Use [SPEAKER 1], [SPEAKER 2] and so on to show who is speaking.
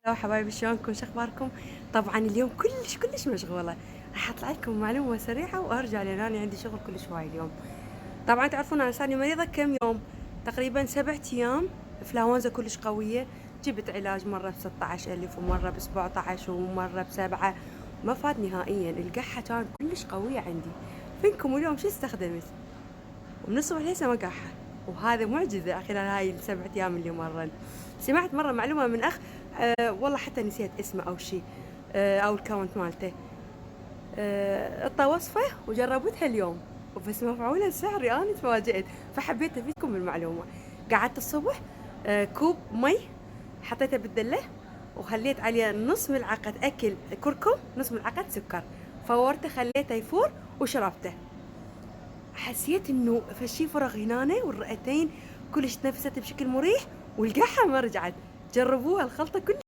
[SPEAKER 1] هلا حبايبي، شلونكم؟ شو اخباركم؟ طبعا اليوم كلش مشغوله. راح اطلع لكم معلومه سريعه وارجع لان انا عندي شغل كلش هواي اليوم. طبعا تعرفون انا صار لي مريضه كم يوم، تقريبا 7 ايام. انفلونزا كلش قويه. جبت علاج مره ب16,000 ومره ب17 ومره ب7. ما فات نهائيا. القحه كانت كلش قويه عندي. فينكم اليوم شو استخدمت؟ ومن الصبح لسه ما قاحة. وهذا معجزة خلال هاي ال7 أيام اللي مرن. سمعت مرة معلومة من أخ، والله حتى نسيت اسمه أو شيء، أو الكاونت مالته. عطى وصفة وجربتها اليوم، بس مفعولة سحري. أنا تفاجأت فحبيت أفيدكم بالمعلومة. قعدت الصبح، كوب مي حطيته بالدلة، وخليت عليه نص ملعقة أكل كركم، نص ملعقة سكر. فورته خليته يفور وشربته. حسيت انه فشي فرغ هنا والرئتين كلش تنفست بشكل مريح، والقحة ما رجعت. جربوها، الخلطة كلش